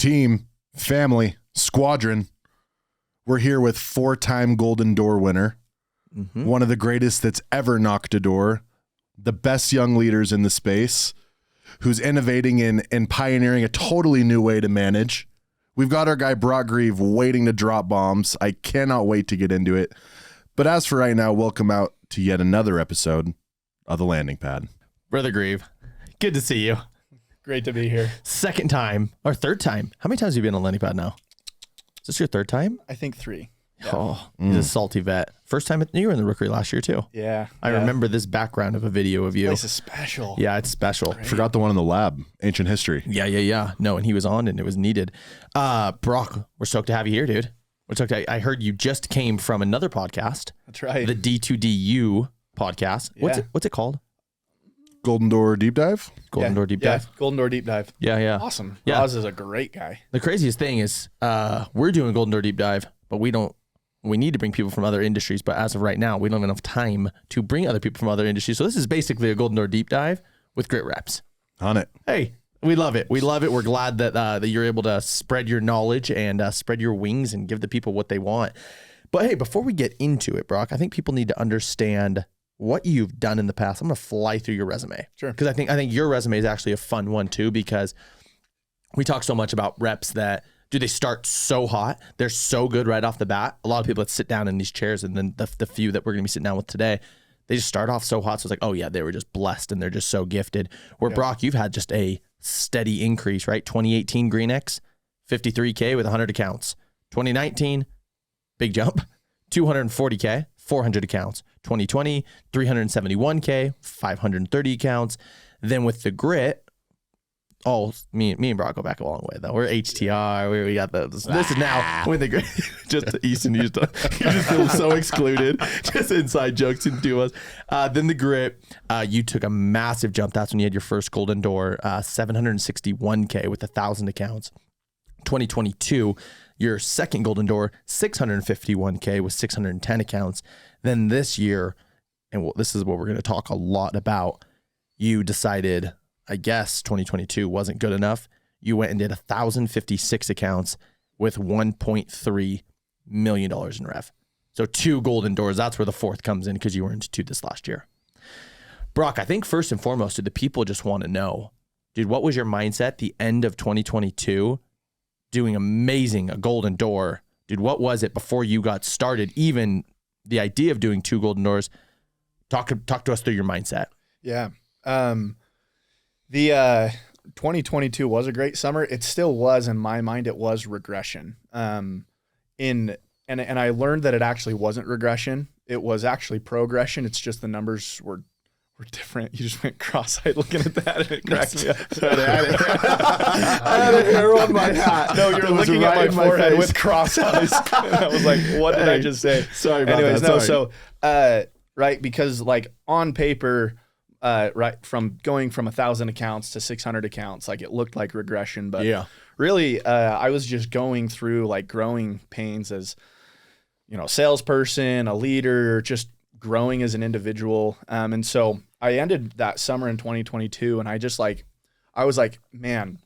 team, family, squadron. We're here with 4-time Golden Door winner, one of the greatest that's ever knocked a door, the best young leaders in the space, who's innovating and pioneering a totally new way to manage. We've got our guy Brock Grieve waiting to drop bombs. I cannot wait to get into it. But as for right now, welcome out to yet another episode of The Landing Pad. Brother Grieve, good to see you. Great to be here. Second time, or third time. How many times have you been on Landing Pad now? Is this your third time? I think 3. Yeah. Oh, he's a salty vet. First time, you were in the Rookery last year too. Yeah. I remember this background of a video of you. This is special. Yeah, it's special. Great. Forgot the one in the lab, ancient history. Yeah. No, and he was on and it was needed. Brock, we're stoked to have you here, dude. We're stoked. I heard you just came from another podcast. That's right. The D2DU podcast. Yeah. What's it called? Golden Door Deep Dive? Golden Door Deep Dive. Golden Door Deep Dive. Yeah. Awesome. Yeah. Roz is a great guy. The craziest thing is we're doing Golden Door Deep Dive, but we need to bring people from other industries, but as of right now, we don't have enough time to bring other people from other industries. So this is basically a Golden Door Deep Dive with grit reps. On it. Hey, we love it. We're glad that you're able to spread your knowledge and spread your wings and give the people what they want. But hey, before we get into it, Brock, I think people need to understand what you've done in the past. I'm going to fly through your resume. Sure. Because I think your resume is actually a fun one too, because we talk so much about reps that they start so hot. They're so good right off the bat. A lot of people that sit down in these chairs, and then the few that we're going to be sitting down with today, they just start off so hot. So it's like, oh yeah, they were just blessed and they're just so gifted. Where Brock, you've had just a steady increase, right? 2018 Green X, 53K with 100 accounts. 2019, big jump, 240K, 400 accounts. 2020, 371K, 530 accounts. Then with the grit, me and Brock go back a long way though. We're HTR. We got this is now with the grit. Just Easton used to. You just feel so excluded. Just inside jokes into us. Then the grit, you took a massive jump. That's when you had your first Golden Door, 761K with 1,000 accounts. 2022, your second Golden Door, 651K with 610 accounts. Then this year, and this is what we're going to talk a lot about, you decided, I guess 2022 wasn't good enough. You went and did 1,056 accounts with $1.3 million in rev. So 2 Golden Doors. That's where the fourth comes in because you were into 2 this last year. Brock, I think first and foremost, the people just want to know, dude, what was your mindset the end of 2022 doing amazing, a Golden Door? Dude, what was it before you got started? Even the idea of doing 2 Golden Doors. Talk to us through your mindset. Yeah. The 2022 was a great summer. It still was, in my mind, it was regression. And I learned that it actually wasn't regression. It was actually progression. It's just the numbers were different. You just went cross-eyed looking at that, and it cracked me up. I had a hair on my hat. No, you're looking right at my forehead with cross eyes. And I was like, what did I just say? Sorry about Anyways, that. no, Sorry. so, right, because like on paper, right, from going from 1,000 accounts to 600 accounts, like it looked like regression, but really, I was just going through like growing pains as, salesperson, a leader, just growing as an individual. And so I ended that summer in 2022, and I was like, man,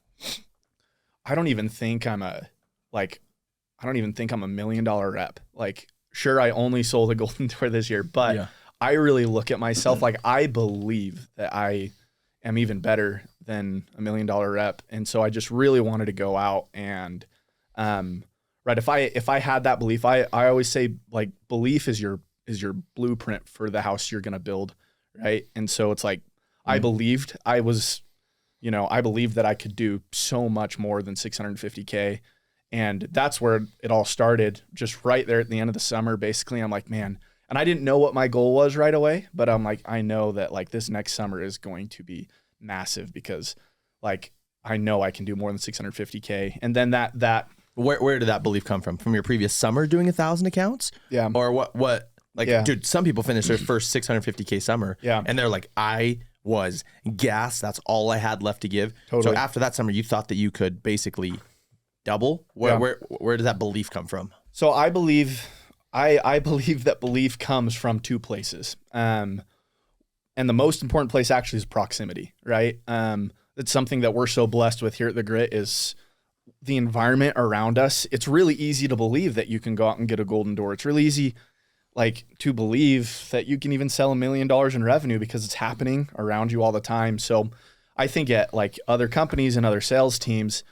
I don't even think I'm a $1 million rep. Like, sure, I only sold a Golden Door this year, but I really look at myself like I believe that I am even better than $1 million rep. And so I just really wanted to go out and, right. If I had that belief, I always say like belief is your blueprint for the house you're going to build. Right. And so it's like, I believed I believed that I could do so much more than 650K. And that's where it all started, just right there at the end of the summer. Basically, I'm like, man, and I didn't know what my goal was right away, but I'm like, I know that like this next summer is going to be massive because like, I know I can do more than 650K. And then that where did that belief come from? From your previous summer doing 1,000 accounts? Yeah. Or what? Like, dude, some people finish their first 650K summer. Yeah. And they're like, I was gassed. That's all I had left to give. Totally. So after that summer, you thought that you could basically double? Where does that belief come from? So I believe that belief comes from 2 places. And the most important place actually is proximity, right? It's something that we're so blessed with here at the Grit is the environment around us, it's really easy to believe that you can go out and get a golden door. It's really easy like to believe that you can even sell $1 million in revenue because it's happening around you all the time. So I think at like other companies and other sales teams,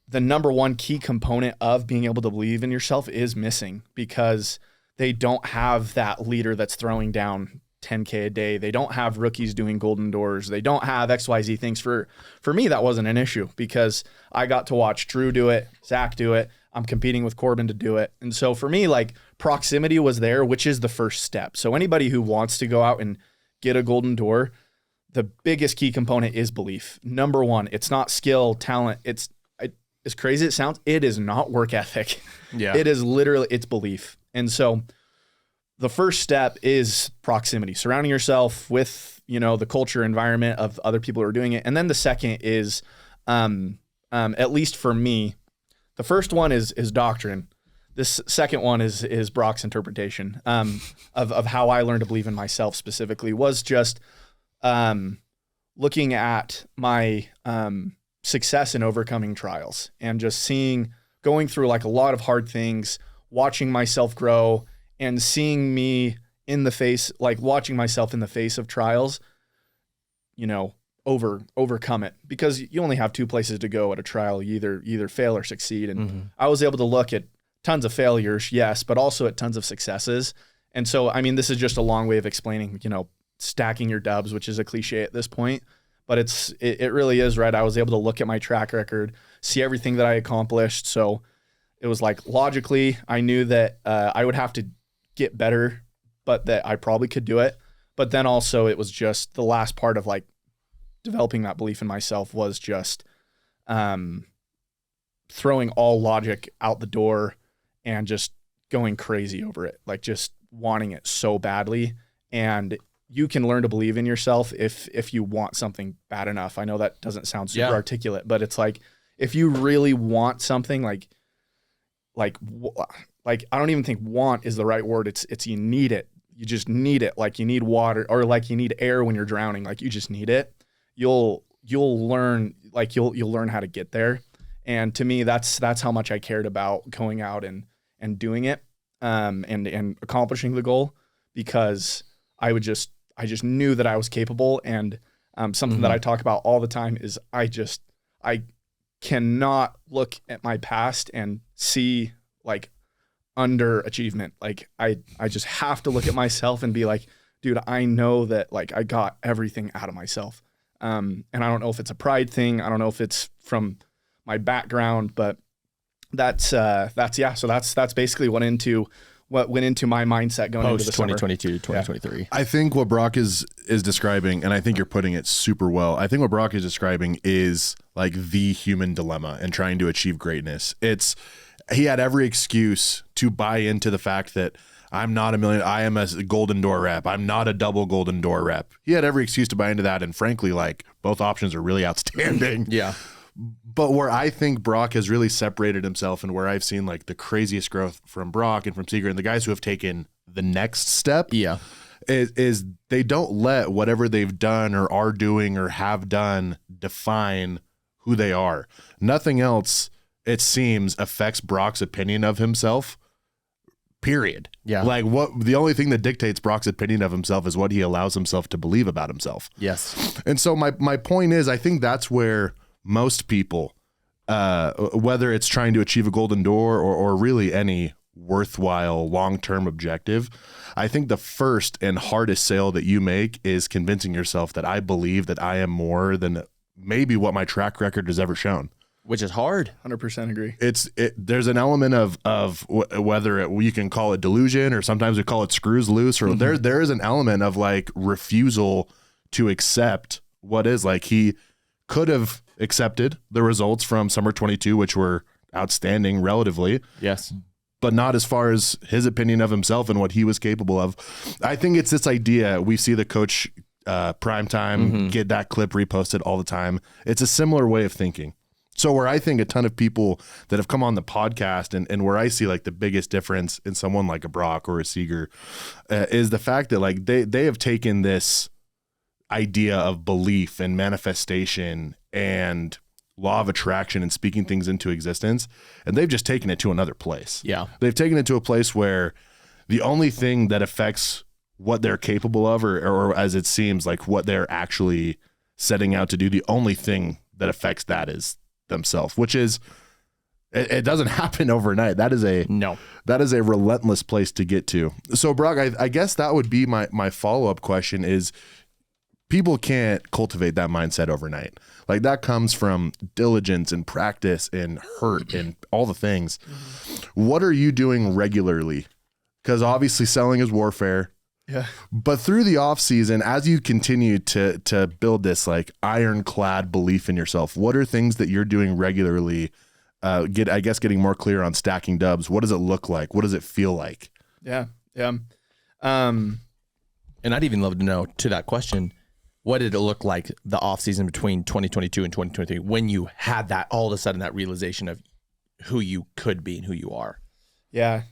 the number one key component of being able to believe in yourself is missing, because they don't have that leader that's throwing down 10K a day. They don't have rookies doing golden doors. They don't have XYZ things. For me, that wasn't an issue because I got to watch Drew do it, Zach do it. I'm competing with Corbin to do it. And so for me, like, proximity was there, which is the first step. So anybody who wants to go out and get a golden door, the biggest key component is belief. Number one, it's not skill, talent. It's as crazy as it sounds, it is not work ethic. Yeah. It is literally, it's belief. And so the first step is proximity, surrounding yourself with, you know, the culture environment of other people who are doing it. And then the second is, at least for me, the first one is doctrine. This second one is Brock's interpretation of how I learned to believe in myself specifically, was just looking at my success in overcoming trials and just going through like a lot of hard things, watching myself grow and seeing me in the face, like watching myself in the face of trials, you know, overcome it, because you only have two places to go at a trial. You either fail or succeed. And I was able to look at tons of failures, yes, but also at tons of successes. And so, I mean, this is just a long way of explaining, you know, stacking your dubs, which is a cliche at this point, but it really is, right? I was able to look at my track record, see everything that I accomplished. So it was like, logically, I knew that I would have to get better, but that I probably could do it. But then also it was just the last part of like developing that belief in myself was just throwing all logic out the door and just going crazy over it, like just wanting it so badly. And you can learn to believe in yourself if you want something bad enough. I know that doesn't sound super articulate, but it's like, if you really want something, like I don't even think want is the right word. It's you need it. You just need it. Like you need water, or like you need air when you're drowning. Like you just need it. You'll learn, like you'll learn how to get there. And to me, that's how much I cared about going out and doing it, and accomplishing the goal, because I just knew that I was capable. And something that I talk about all the time is I cannot look at my past and see like underachievement. Like I just have to look at myself and be like, dude, I know that like I got everything out of myself. And I don't know if it's a pride thing. I don't know if it's from my background, but that's So that's basically what went into my mindset going into the 2022, 2023. Yeah. I think what Brock is describing, and I think you're putting it super well. I think what Brock is describing is like the human dilemma and trying to achieve greatness. He had every excuse to buy into the fact that I'm not $1 million. I am a golden door rep. I'm not a double golden door rep. He had every excuse to buy into that. And frankly, like both options are really outstanding. Yeah. But where I think Brock has really separated himself, and where I've seen like the craziest growth from Brock and from Seeger and the guys who have taken the next step, is they don't let whatever they've done or are doing or have done define who they are. Nothing else, it seems, affects Brock's opinion of himself. Period. Yeah. Like the only thing that dictates Brock's opinion of himself is what he allows himself to believe about himself. Yes. And so my point is, I think that's where most people, whether it's trying to achieve a golden door or really any worthwhile long-term objective, I think the first and hardest sale that you make is convincing yourself that I believe that I am more than maybe what my track record has ever shown. Which is hard. 100% agree. There's an element of whether you can call it delusion, or sometimes we call it screws loose, or there is an element of like refusal to accept what is. Like he could have accepted the results from summer 22, which were outstanding relatively. Yes. But not as far as his opinion of himself and what he was capable of. I think it's this idea. We see the coach Primetime get that clip reposted all the time. It's a similar way of thinking. So where I think a ton of people that have come on the podcast and where I see like the biggest difference in someone like a Brock or a Seeger is the fact that like they have taken this idea of belief and manifestation and law of attraction and speaking things into existence, and they've just taken it to another place. Yeah. They've taken it to a place where the only thing that affects what they're capable of, or as it seems like what they're actually setting out to do, the only thing that affects that is themselves, which is, it doesn't happen overnight. That is a relentless place to get to. So Brock, I guess that would be my follow-up question is, people can't cultivate that mindset overnight. Like, that comes from diligence and practice and hurt and all the things. What are you doing regularly? Because obviously selling is warfare. Yeah. But through the off season, as you continue to build this like ironclad belief in yourself, what are things that you're doing regularly? Getting more clear on stacking dubs. What does it look like? What does it feel like? Yeah. And I'd even love to know, to that question, what did it look like the off season between 2022 and 2023 when you had that all of a sudden that realization of who you could be and who you are? Yeah.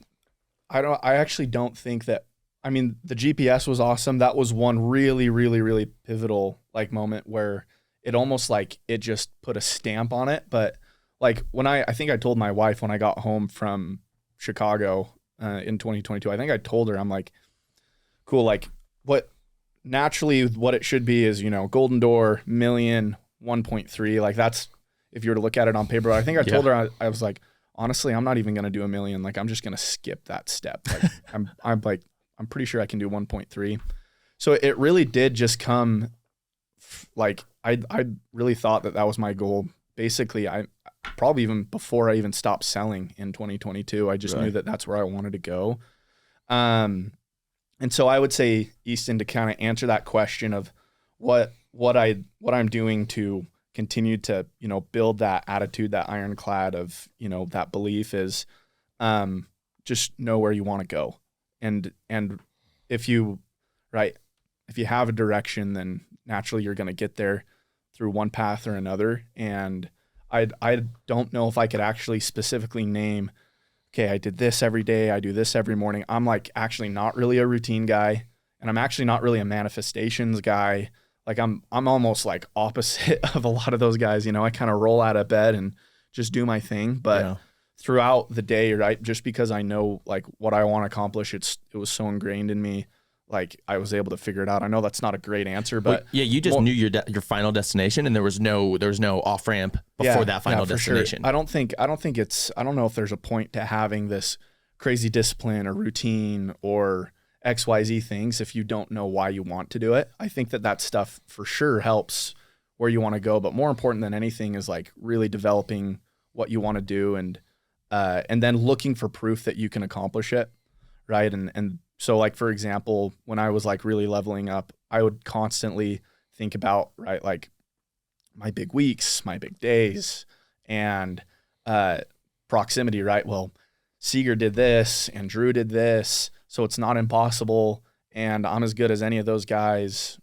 I actually don't think that, I mean, the GPS was awesome. That was one really, really, really pivotal like moment where it almost like it just put a stamp on it. But like when I think I told my wife when I got home from Chicago in 2022, I think I told her, I'm like, cool, like what it should be is, Golden Door, million, 1.3. Like that's, if you were to look at it on paper, I think I told her, I was like, honestly, I'm not even going to do a million. Like, I'm just going to skip that step. Like, I'm pretty sure I can do 1.3. So it really did just come like, I really thought that was my goal. Basically, I probably even before I even stopped selling in 2022, I just knew that that's where I wanted to go. And so I would say, Easton, to kind of answer that question of what I'm doing to continue to, build that attitude, that ironclad of, that belief is just know where you want to go. And if you have a direction, then naturally you're going to get there through one path or another. And I don't know if I could actually specifically name, okay, I did this every day, I do this every morning. I'm like actually not really a routine guy, and I'm actually not really a manifestations guy. Like I'm almost like opposite of a lot of those guys. I kind of roll out of bed and just do my thing. But throughout the day, right, just because I know like what I want to accomplish, it was so ingrained in me. Like I was able to figure it out. I know that's not a great answer, but you just knew your final destination, and there was no off ramp before that final destination. Sure. I don't know if there's a point to having this crazy discipline or routine or XYZ things if you don't know why you want to do it. I think that stuff for sure helps where you want to go, but more important than anything is like really developing what you want to do and then looking for proof that you can accomplish it, right? And so like, for example, when I was like really leveling up, I would constantly think about, right, like my big weeks, my big days, and proximity, right? Well, Seeger did this and Drew did this, so it's not impossible, and I'm as good as any of those guys.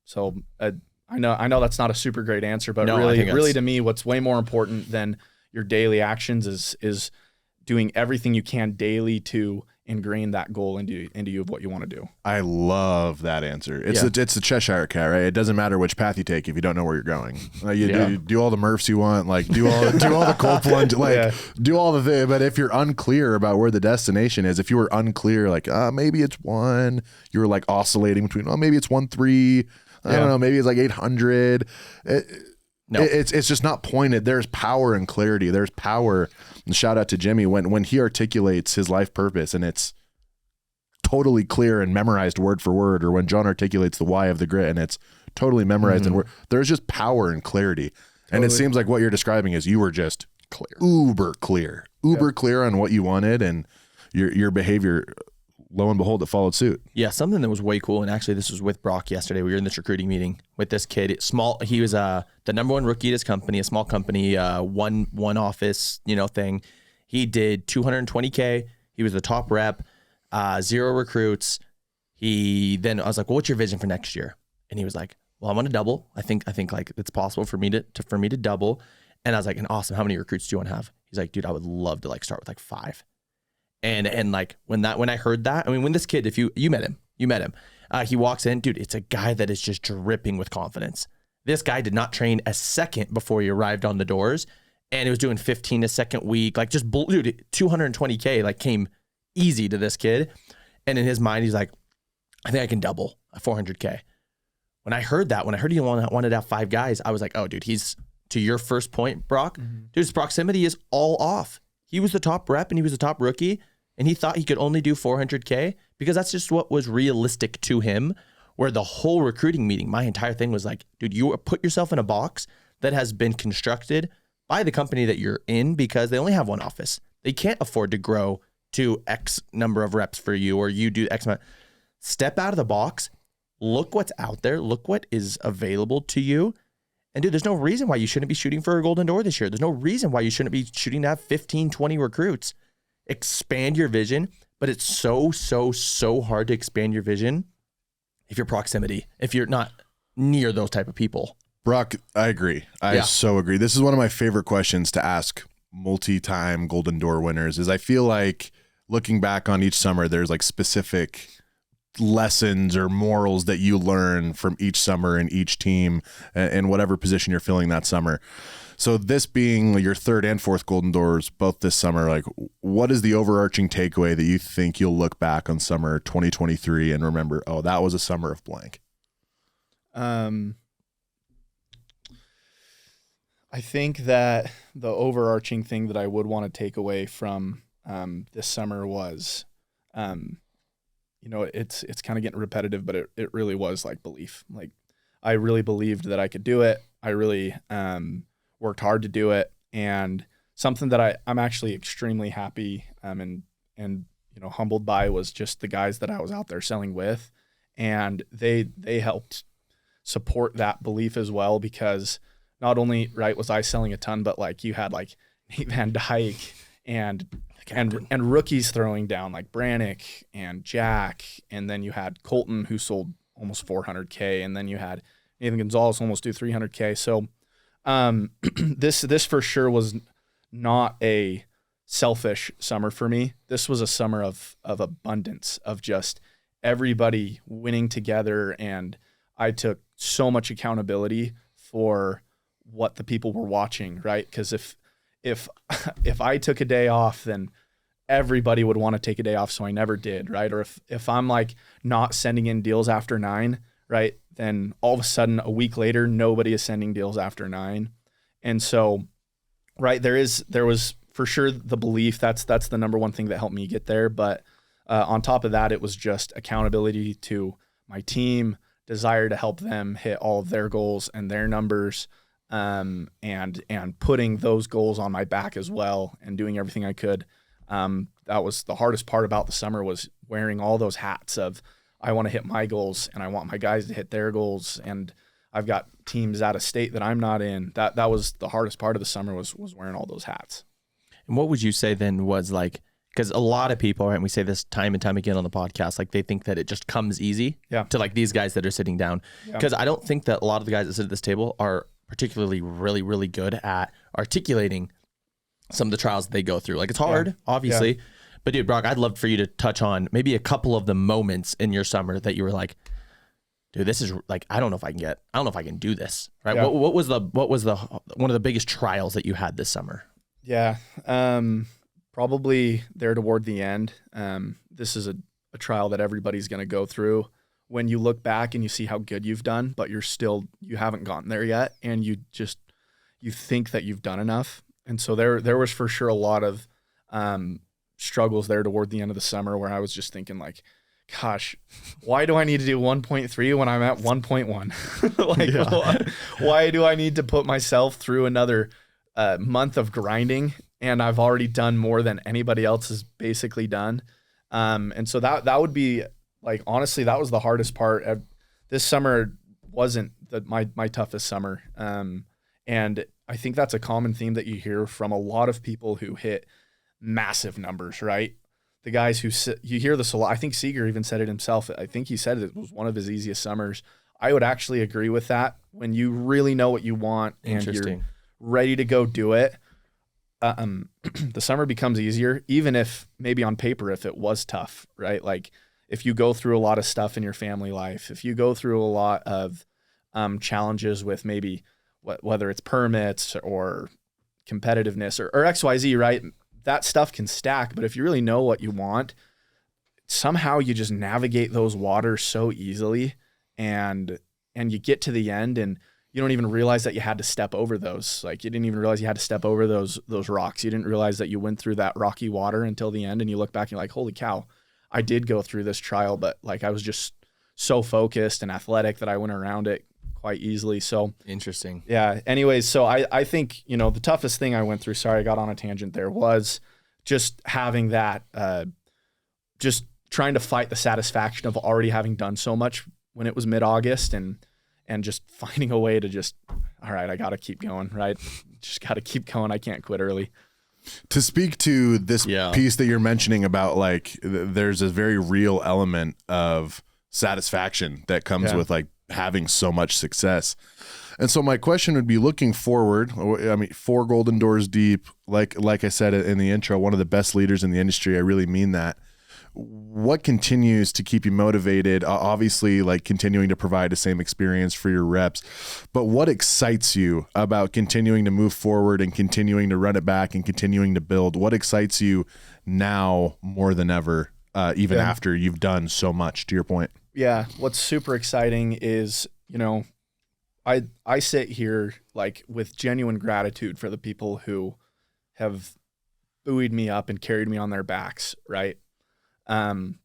So I know that's not a super great answer, but really to me, what's way more important than your daily actions is doing everything you can daily to ingrain that goal into you of what you want to do. I love that answer. It's the Cheshire Cat, right? It doesn't matter which path you take if you don't know where you're going. Do all the Murphs you want, like do all the cold plunge, like do all the thing. But if you're unclear about where the destination is, if you were unclear, like maybe it's one, you were like oscillating between maybe it's 1.3, I don't know, maybe it's like 800. It's just not pointed. There's power and clarity. There's power. And shout out to Jimmy when he articulates his life purpose and it's totally clear and memorized word for word, or when John articulates the why of the grit and it's totally memorized and there's just power and clarity. Totally. And it seems like what you're describing is you were just uber clear on what you wanted, and your behavior, lo and behold, it followed suit. Yeah, something that was way cool, and actually this was with Brock yesterday. We were in this recruiting meeting with this kid. He was the number one rookie at his company, a small company, one office, thing. He did $220K. He was the top rep, 0 recruits. I was like, well, what's your vision for next year? And he was like, well, I want to double. I think like it's possible for me to double. And I was like, and awesome. How many recruits do you want to have? He's like, dude, I would love to like start with like 5. And like when I heard that, I mean, when this kid, if you met him, he walks in, dude, it's a guy that is just dripping with confidence. This guy did not train a second before he arrived on the doors, and he was doing 15 a second week. Like, just, dude, 220K, like, came easy to this kid. And in his mind, he's like, I think I can double 400K. When I heard that, when I heard he wanted to have 5 guys, I was like, oh, dude, he's, to your first point, Brock, dude, his proximity is all off. He was the top rep and he was the top rookie, and he thought he could only do 400K because that's just what was realistic to him. Where the whole recruiting meeting, my entire thing was like, dude, you put yourself in a box that has been constructed by the company that you're in because they only have one office. They can't afford to grow to X number of reps for you, or you do X amount. Step out of the box, look what's out there, look what is available to you. And dude, there's no reason why you shouldn't be shooting for a Golden Door this year. There's no reason why you shouldn't be shooting to have 15, 20 recruits. Expand your vision, but it's so hard to expand your vision if you're proximity, if you're not near those type of people. Brock, I agree. I so agree. This is one of my favorite questions to ask multi-time Golden Door winners, is I feel like looking back on each summer, there's like specific lessons or morals that you learn from each summer and each team and whatever position you're filling that summer. So this being your 3rd and 4th Golden Doors both this summer, like, what is the overarching takeaway that you think you'll look back on summer 2023 and remember, oh, that was a summer of blank? I think that the overarching thing that I would want to take away from this summer was, it's kind of getting repetitive, but it really was like belief. Like, I really believed that I could do it. I really worked hard to do it, and something that I'm actually extremely happy and humbled by was just the guys that I was out there selling with, and they helped support that belief as well, because not only was I selling a ton, but like you had like Nate Van Dyke and rookies throwing down like Brannick and Jack, and then you had Colton who sold almost 400K, and then you had Nathan Gonzalez almost do 300K. So this for sure was not a selfish summer for me. This was a summer of abundance, of just everybody winning together, and I took so much accountability for what the people were watching, right? Because if I took a day off, then everybody would want to take a day off, so I never did, right? Or if I'm like not sending in deals after 9, right, then all of a sudden a week later nobody is sending deals after 9. And so, right, there was for sure the belief, that's the number one thing that helped me get there. But on top of that, it was just accountability to my team, desire to help them hit all of their goals and their numbers, and putting those goals on my back as well, and doing everything I could. That was the hardest part about the summer, was wearing all those hats of, I want to hit my goals and I want my guys to hit their goals, and I've got teams out of state that I'm not in. That was the hardest part of the summer, was wearing all those hats. And what would you say then was like, because a lot of people, right, and we say this time and time again on the podcast, like they think that it just comes easy to like these guys that are sitting down. Because I don't think that a lot of the guys that sit at this table are particularly really, really good at articulating some of the trials that they go through. Like, it's hard, obviously. Yeah. But dude, Brock, I'd love for you to touch on maybe a couple of the moments in your summer that you were like, dude, this is like, I don't know if I can do this. Right. Yeah. What was the one of the biggest trials that you had this summer? Yeah. Probably there toward the end. This is a trial that everybody's going to go through. When you look back and you see how good you've done, but you haven't gotten there yet, and you think that you've done enough. And so there was for sure a lot of struggles there toward the end of the summer, where I was just thinking like, gosh, why do I need to do 1.3 when I'm at 1.1? Why do I need to put myself through another month of grinding? And I've already done more than anybody else has basically done. And so that would be like, honestly, that was the hardest part. This summer wasn't my toughest summer. And I think that's a common theme that you hear from a lot of people who hit massive numbers, right? The guys who you hear this a lot. I think Seeger even said it himself. I think he said it was one of his easiest summers. I would actually agree with that. When you really know what you want and you're ready to go do it, the summer becomes easier, even if maybe on paper, if it was tough, right? Like if you go through a lot of stuff in your family life, if you go through a lot of challenges with maybe whether it's permits or competitiveness or XYZ, right? That stuff can stack, but if you really know what you want, somehow you just navigate those waters so easily, and you get to the end and you don't even realize that you had to step over those. Like, you didn't even realize you had to step over those rocks. You didn't realize that you went through that rocky water until the end, and you look back and you're like, holy cow, I did go through this trial, but like I was just so focused and athletic that I went around it quite easily. So interesting. Yeah. Anyways, so I think, the toughest thing I went through, sorry, I got on a tangent there, was just having that, just trying to fight the satisfaction of already having done so much when it was mid-August, and just finding a way to just, all right, I got to keep going, right? Just got to keep going. I can't quit early. To speak to this piece that you're mentioning about, like, there's a very real element of satisfaction that comes with like having so much success. And so my question would be, looking forward, I mean, 4 golden doors deep, like I said in the intro, one of the best leaders in the industry. I really mean that. What continues to keep you motivated? Obviously, like, continuing to provide the same experience for your reps, but what excites you about continuing to move forward and continuing to run it back and continuing to build? What excites you now more than ever, even after you've done so much, to your point? Yeah. What's super exciting is, I sit here like with genuine gratitude for the people who have buoyed me up and carried me on their backs, right?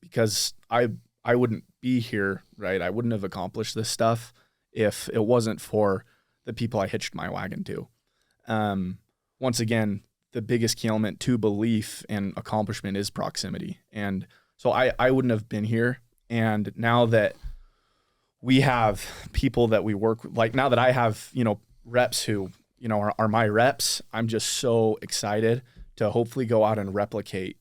Because I wouldn't be here, right? I wouldn't have accomplished this stuff if it wasn't for the people I hitched my wagon to. Once again, the biggest key element to belief and accomplishment is proximity. And so I wouldn't have been here. And now that we have people that we work with, like now that I have, reps who, are my reps, I'm just so excited to hopefully go out and replicate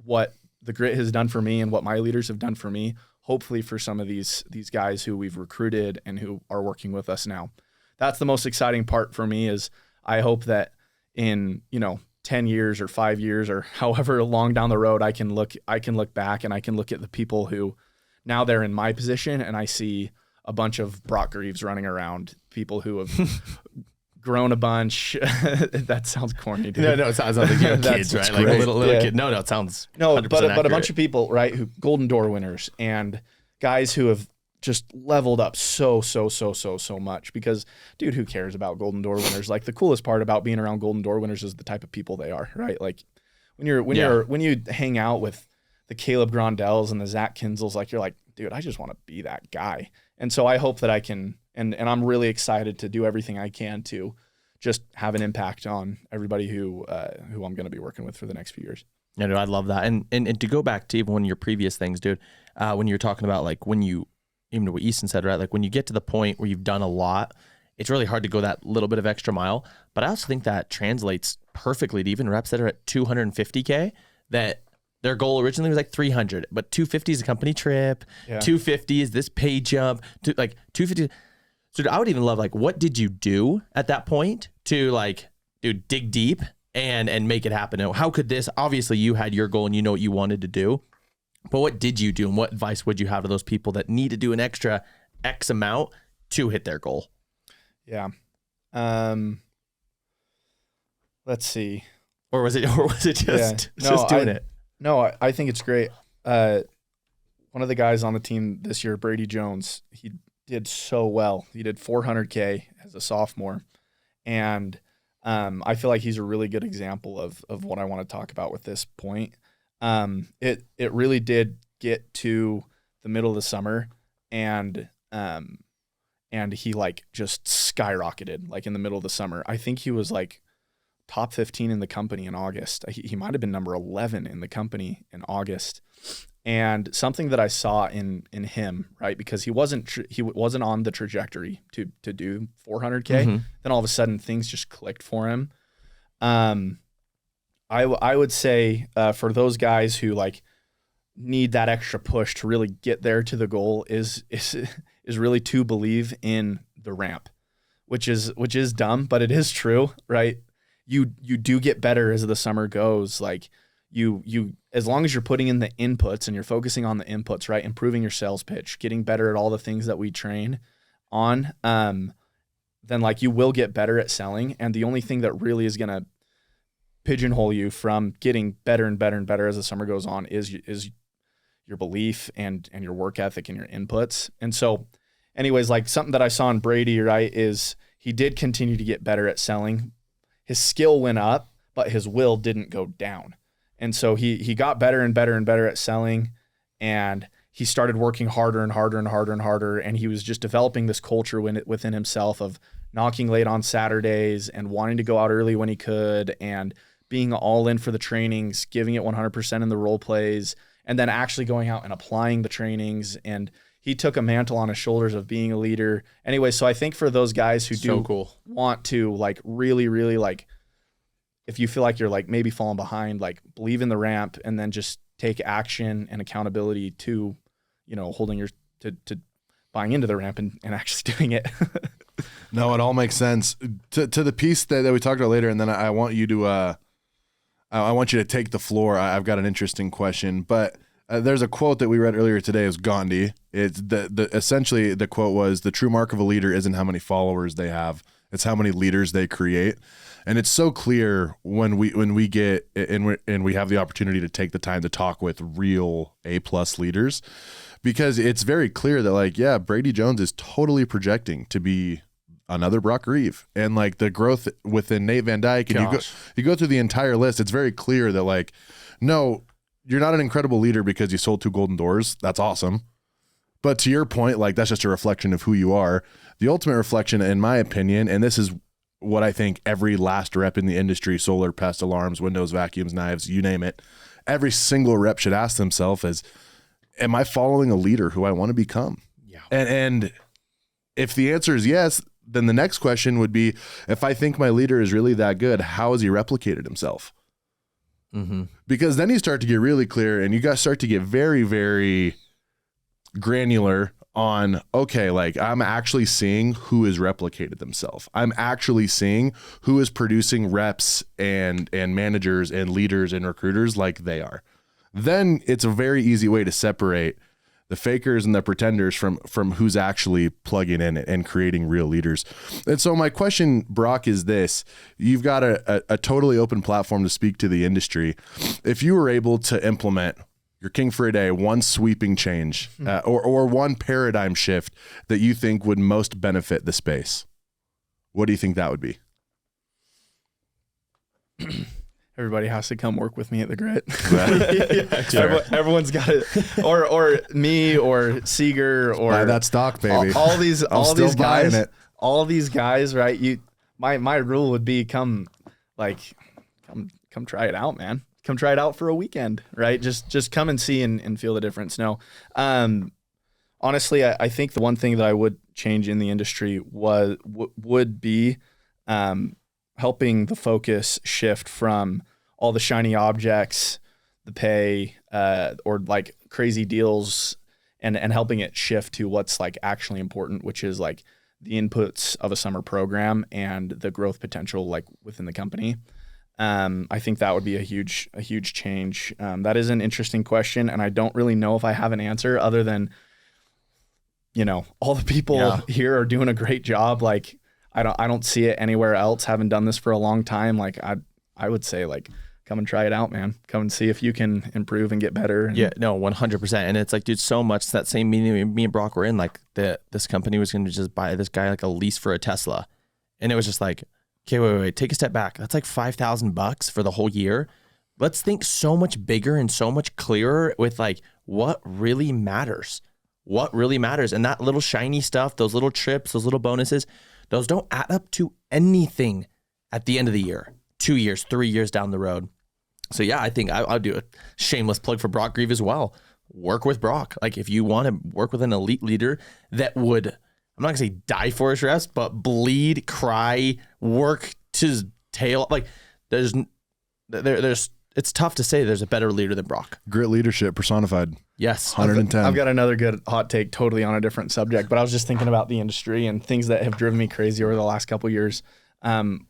what the grit has done for me and what my leaders have done for me, hopefully for some of these guys who we've recruited and who are working with us now. That's the most exciting part for me, is I hope that in, 10 years or 5 years or however long down the road, I can look back and I can look at the people who now they're in my position, and I see a bunch of Brock Grieves running around, people who have grown a bunch. That sounds corny, dude. No, it sounds like kids, right? Like a little kid. No, it sounds but a bunch of people, right, who golden door winners and guys who have just leveled up so much. Because, dude, who cares about golden door winners? Like, the coolest part about being around golden door winners is the type of people they are, right? Like, when you hang out with the Caleb Grondells and the Zach Kinzels, like, you're like, dude, I just want to be that guy. And so I hope that I can, and I'm really excited to do everything I can to just have an impact on everybody who I'm going to be working with for the next few years. Yeah, dude, I love that. And to go back to even one of your previous things, dude, when you're talking about, like, when you, even what Easton said, right? Like, when you get to the point where you've done a lot, it's really hard to go that little bit of extra mile. But I also think that translates perfectly to even reps that are at 250K, that their goal originally was like 300, but 250 is a company trip. Yeah. 250 is this pay jump. Like 250. So I would even love, like, what did you do at that point to, like, dude, dig deep and make it happen? How could this, obviously you had your goal and you know what you wanted to do, but what did you do and what advice would you have to those people that need to do an extra X amount to hit their goal? Yeah. Let's see. Or was it just doing it? No, I think it's great. One of the guys on the team this year, Brady Jones, he did so well. He did 400K as a sophomore. And I feel like he's a really good example of what I want to talk about with this point. It really did get to the middle of the summer, and he, like, just skyrocketed, like, in the middle of the summer. I think he was like top 15 in the company in August. He might have been number 11 in the company in August. And something that I saw in him, right, because he wasn't on the trajectory to do 400K. Mm-hmm. Then all of a sudden things just clicked for him. I would say for those guys who, like, need that extra push to really get there to the goal is really to believe in the ramp, which is dumb, but it is true, right? You do get better as the summer goes. Like, you as long as you're putting in the inputs and you're focusing on the inputs, right? Improving your sales pitch, getting better at all the things that we train. on, then like you will get better at selling. And the only thing that really is going to pigeonhole you from getting better and better and better as the summer goes on is your belief and your work ethic and your inputs. And so anyways, like something that I saw in Brady, right, is he did continue to get better at selling. His skill went up, but his will didn't go down. And so he got better and better and better at selling, and he started working harder and harder and harder and harder. And he was just developing this culture within himself of knocking late on Saturdays and wanting to go out early when he could and being all in for the trainings, giving it 100% in the role plays, and then actually going out and applying the trainings. And he took a mantle on his shoulders of being a leader. Anyway, so I think for those guys who want to like really, really like, if you feel like you're like maybe falling behind, like believe in the ramp and then just take action and accountability to, holding to buying into the ramp and actually doing it. No, it all makes sense. To the piece that we talked about later, and then I want you to I want you to take the floor. I've got an interesting question, but there's a quote that we read earlier today. It was Gandhi. It's essentially the quote was, "The true mark of a leader isn't how many followers they have; it's how many leaders they create." And it's so clear when we get and we have the opportunity to take the time to talk with real A+ leaders, because it's very clear that like, yeah, Brady Jones is totally projecting to be another Brock Grieve, and like the growth within Nate Van Dyke, and you go through the entire list. It's very clear that like, no, you're not an incredible leader because you sold 2 golden doors. That's awesome. But to your point, like that's just a reflection of who you are. The ultimate reflection, in my opinion, and this is what I think every last rep in the industry, solar, pest alarms, windows, vacuums, knives, you name it, every single rep should ask themselves is, am I following a leader who I want to become? Yeah. And if the answer is yes, then the next question would be, if I think my leader is really that good, how has he replicated himself? Mm-hmm. Because then you start to get really clear, and you guys start to get very, very granular on, okay, like I'm actually seeing who has replicated themselves. I'm actually seeing who is producing reps and managers and leaders and recruiters like they are. Then it's a very easy way to separate the fakers and the pretenders from who's actually plugging in and creating real leaders. And so my question, Brock, is this. You've got a totally open platform to speak to the industry. If you were able to implement your king for a day, one sweeping change or one paradigm shift that you think would most benefit the space, what do you think that would be? Everybody has to come work with me at the Grit. Yeah, sure. Everyone's got it, or me, or Seeger, or buy that stock, baby. All these guys, it. all these guys, right? My rule would be come try it out, man. Come try it out for a weekend, right? Just come and see and feel the difference. No, honestly, I think the one thing that I would change in the industry would be helping the focus shift from all the shiny objects, the pay, or like crazy deals, and helping it shift to what's like actually important, which is like the inputs of a summer program and the growth potential like within the company. I think that would be a huge change. That is an interesting question, and I don't really know if I have an answer other than, all the people here are doing a great job. Like I don't see it anywhere else. Haven't done this for a long time. Like I would say like, come and try it out, man. Come and see if you can improve and get better. Yeah, no, 100%. And it's like, dude, so much that same meeting me and Brock were in, like this company was going to just buy this guy like a lease for a Tesla. And it was just like, okay, wait, take a step back. That's like $5,000 for the whole year. Let's think so much bigger and so much clearer with like what really matters. What really matters. And that little shiny stuff, those little trips, those little bonuses, those don't add up to anything at the end of the year, 2 years, 3 years down the road. So yeah, I think I'll do a shameless plug for Brock Grieve as well. Work with Brock. Like if you want to work with an elite leader that would, I'm not gonna say die for his rest, but bleed, cry, work to his tail. Like there's it's tough to say there's a better leader than Brock. Grit leadership personified. Yes. 110. I've got another good hot take totally on a different subject, but I was just thinking about the industry and things that have driven me crazy over the last couple of years,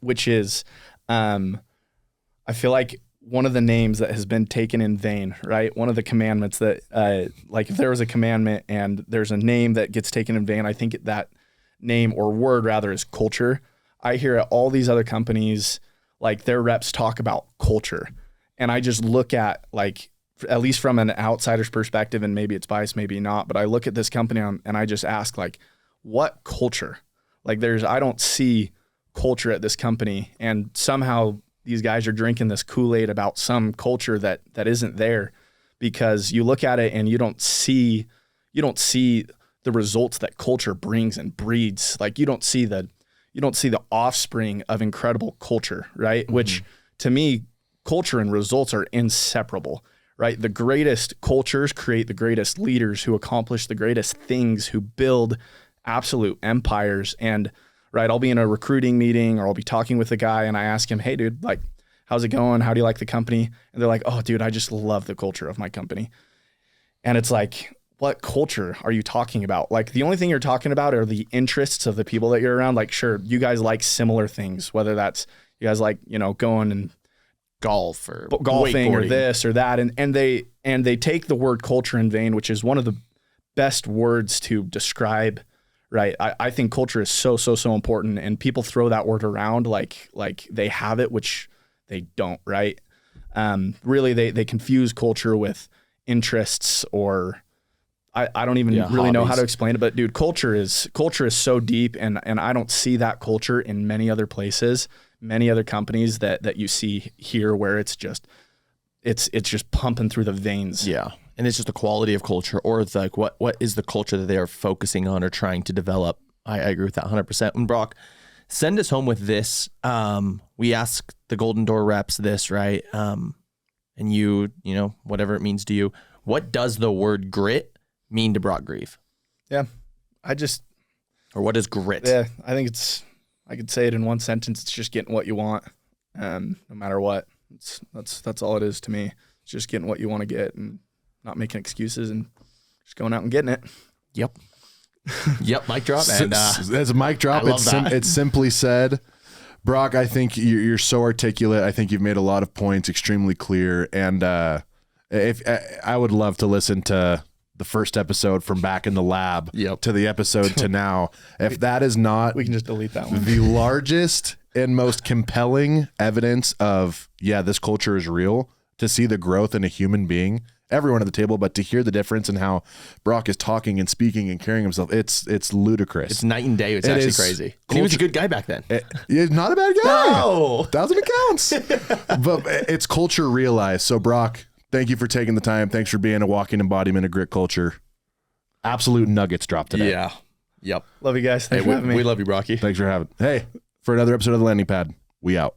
which is I feel like one of the names that has been taken in vain, right? One of the commandments that, like if there was a commandment and there's a name that gets taken in vain, I think that name or word rather is culture. I hear at all these other companies, like their reps talk about culture. And I just look at like, at least from an outsider's perspective, and maybe it's biased, maybe not, but I look at this company and I just ask like, what culture? Like I don't see culture at this company, and somehow these guys are drinking this Kool-Aid about some culture that isn't there, because you look at it and you don't see the results that culture brings and breeds. Like you don't see the offspring of incredible culture, right? Mm-hmm. Which to me, culture and results are inseparable, right? The greatest cultures create the greatest leaders who accomplish the greatest things, who build absolute empires. And right, I'll be in a recruiting meeting or I'll be talking with a guy and I ask him, hey dude, like, how's it going? How do you like the company? And they're like, oh dude, I just love the culture of my company. And it's like, what culture are you talking about? Like the only thing you're talking about are the interests of the people that you're around. Like, sure, you guys like similar things, whether that's you guys like, going and golfing or this or that. And they take the word culture in vain, which is one of the best words to describe. Right. I think culture is so important, and people throw that word around like they have it, which they don't. Right. Really, they confuse culture with interests, or I don't even really know how to explain it. But dude, culture is so deep, and I don't see that culture in many other places, many other companies that you see here, where it's just pumping through the veins. Yeah. And it's just the quality of culture, or it's like what is the culture that they are focusing on or trying to develop. I agree with that 100%. And Brock, send us home with this. We ask the Golden Door reps this, right? And you whatever it means to you, what does the word grit mean to Brock Grieve? Yeah, or what is grit? Yeah, I think I could say it in one sentence. It's just getting what you want, no matter what. That's all it is to me. It's just getting what you want to get and not making excuses and just going out and getting it. Yep. Mic drop. And as a mic drop, it's simply said. Brock, I think you're so articulate. I think you've made a lot of points extremely clear. And if I would love to listen to the first episode from back in the lab to the episode to now. If that is not, we can just delete that one. The largest and most compelling evidence of, this culture is real, to see the growth in a human being, everyone at the table, but to hear the difference in how Brock is talking and speaking and carrying himself, it's ludicrous. It's night and day. It's actually crazy. And he was a good guy back then. He's not a bad guy. No. 1,000 accounts. But it's culture realized. So Brock, thank you for taking the time. Thanks for being a walking embodiment of grit culture. Absolute nuggets dropped today. Yeah. Yep. Love you guys. Thanks for having me. We love you, Brocky. Thanks for having. Hey, for another episode of The Landing Pad, we out.